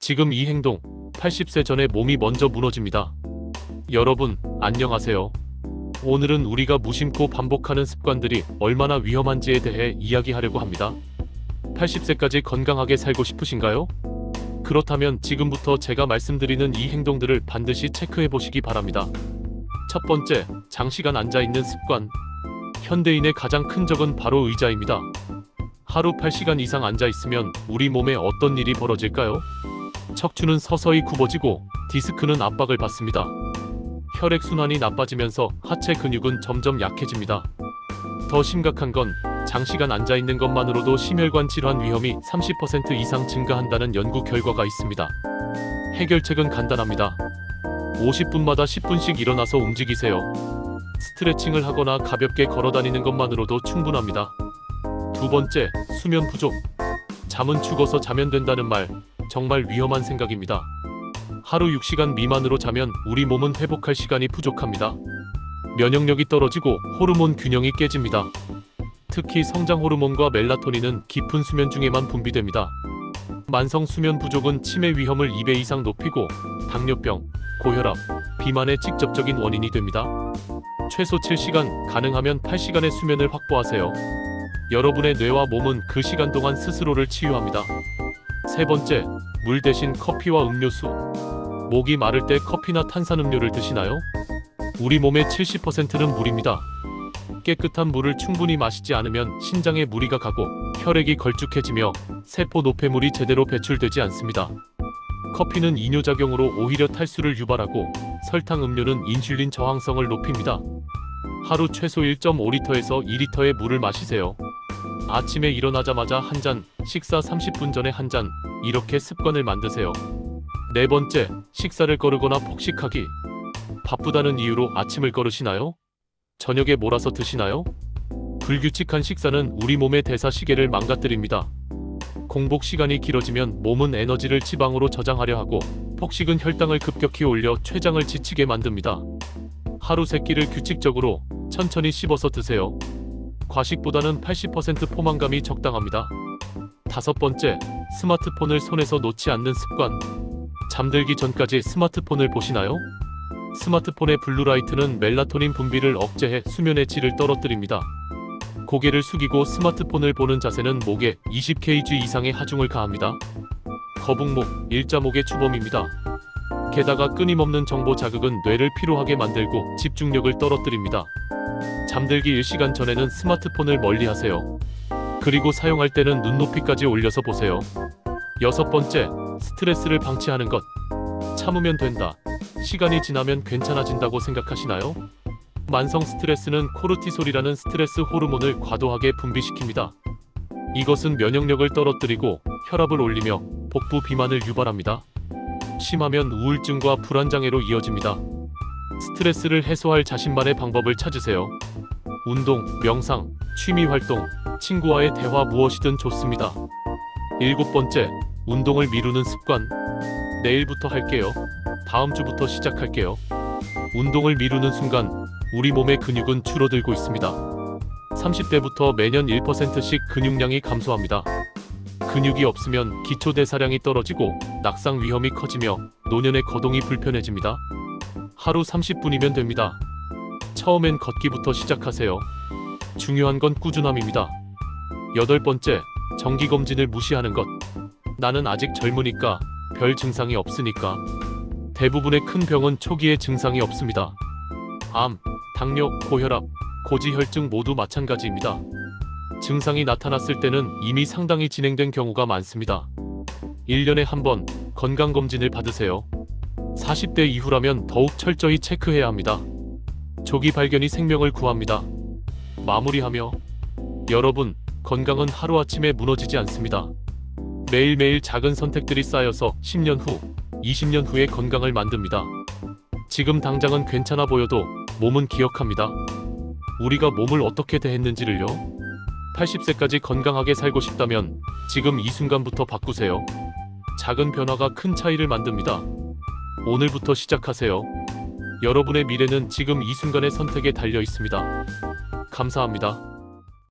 지금 이 행동, 80세 전에 몸이 먼저 무너집니다. 여러분, 안녕하세요. 오늘은 우리가 무심코 반복하는 습관들이 얼마나 위험한지에 대해 이야기하려고 합니다. 80세까지 건강하게 살고 싶으신가요? 그렇다면 지금부터 제가 말씀드리는 이 행동들을 반드시 체크해 보시기 바랍니다. 첫 번째, 장시간 앉아있는 습관. 현대인의 가장 큰 적은 바로 의자입니다. 하루 8시간 이상 앉아있으면 우리 몸에 어떤 일이 벌어질까요? 척추는 서서히 굽어지고 디스크는 압박을 받습니다. 혈액순환이 나빠지면서 하체 근육은 점점 약해집니다. 더 심각한 건 장시간 앉아있는 것만으로도 심혈관 질환 위험이 30% 이상 증가한다는 연구 결과가 있습니다. 해결책은 간단합니다. 50분마다 10분씩 일어나서 움직이세요. 스트레칭을 하거나 가볍게 걸어다니는 것만으로도 충분합니다. 두 번째, 수면 부족. 잠은 죽어서 자면 된다는 말, 정말 위험한 생각입니다. 하루 6시간 미만으로 자면 우리 몸은 회복할 시간이 부족합니다. 면역력이 떨어지고 호르몬 균형이 깨집니다. 특히 성장 호르몬과 멜라토닌은 깊은 수면 중에만 분비됩니다. 만성 수면 부족은 치매 위험을 2배 이상 높이고 당뇨병, 고혈압, 비만의 직접적인 원인이 됩니다. 최소 7시간, 가능하면 8시간의 수면을 확보하세요. 여러분의 뇌와 몸은 그 시간 동안 스스로를 치유합니다. 세 번째, 물 대신 커피와 음료수. 목이 마를 때 커피나 탄산음료를 드시나요? 우리 몸의 70%는 물입니다. 깨끗한 물을 충분히 마시지 않으면 신장에 무리가 가고 혈액이 걸쭉해지며 세포 노폐물이 제대로 배출되지 않습니다. 커피는 이뇨작용으로 오히려 탈수를 유발하고 설탕 음료는 인슐린 저항성을 높입니다. 하루 최소 1.5리터에서 2리터의 물을 마시세요. 아침에 일어나자마자 한 잔, 식사 30분 전에 한 잔, 이렇게 습관을 만드세요. 네 번째, 식사를 거르거나 폭식하기. 바쁘다는 이유로 아침을 거르시나요? 저녁에 몰아서 드시나요? 불규칙한 식사는 우리 몸의 대사 시계를 망가뜨립니다. 공복 시간이 길어지면 몸은 에너지를 지방으로 저장하려 하고 폭식은 혈당을 급격히 올려 췌장을 지치게 만듭니다. 하루 3끼를 규칙적으로 천천히 씹어서 드세요. 과식보다는 80% 포만감이 적당합니다. 다섯 번째, 스마트폰을 손에서 놓지 않는 습관. 잠들기 전까지 스마트폰을 보시나요? 스마트폰의 블루라이트는 멜라토닌 분비를 억제해 수면의 질을 떨어뜨립니다. 고개를 숙이고 스마트폰을 보는 자세는 목에 20kg 이상의 하중을 가합니다. 거북목, 일자목의 주범입니다. 게다가 끊임없는 정보 자극은 뇌를 피로하게 만들고 집중력을 떨어뜨립니다. 잠들기 1시간 전에는 스마트폰을 멀리하세요. 그리고 사용할 때는 눈높이까지 올려서 보세요. 여섯 번째, 스트레스를 방치하는 것. 참으면 된다. 시간이 지나면 괜찮아진다고 생각하시나요? 만성 스트레스는 코르티솔이라는 스트레스 호르몬을 과도하게 분비시킵니다. 이것은 면역력을 떨어뜨리고 혈압을 올리며 복부 비만을 유발합니다. 심하면 우울증과 불안장애로 이어집니다. 스트레스를 해소할 자신만의 방법을 찾으세요. 운동, 명상, 취미활동, 친구와의 대화 무엇이든 좋습니다. 일곱 번째, 운동을 미루는 습관. 내일부터 할게요. 다음 주부터 시작할게요. 운동을 미루는 순간 우리 몸의 근육은 줄어들고 있습니다. 30대부터 매년 1%씩 근육량이 감소합니다. 근육이 없으면 기초대사량이 떨어지고 낙상 위험이 커지며 노년의 거동이 불편해집니다. 하루 30분이면 됩니다. 처음엔 걷기부터 시작하세요. 중요한 건 꾸준함입니다. 여덟 번째, 정기검진을 무시하는 것. 나는 아직 젊으니까, 별 증상이 없으니까. 대부분의 큰 병은 초기에 증상이 없습니다. 암, 당뇨, 고혈압, 고지혈증 모두 마찬가지입니다. 증상이 나타났을 때는 이미 상당히 진행된 경우가 많습니다. 1년에 한 번 건강검진을 받으세요. 40대 이후라면 더욱 철저히 체크해야 합니다. 조기 발견이 생명을 구합니다. 마무리하며, 여러분, 건강은 하루아침에 무너지지 않습니다. 매일매일 작은 선택들이 쌓여서 10년 후, 20년 후의 건강을 만듭니다. 지금 당장은 괜찮아 보여도 몸은 기억합니다. 우리가 몸을 어떻게 대했는지를요. 80세까지 건강하게 살고 싶다면 지금 이 순간부터 바꾸세요. 작은 변화가 큰 차이를 만듭니다. 오늘부터 시작하세요. 여러분의 미래는 지금 이 순간의 선택에 달려 있습니다. 감사합니다.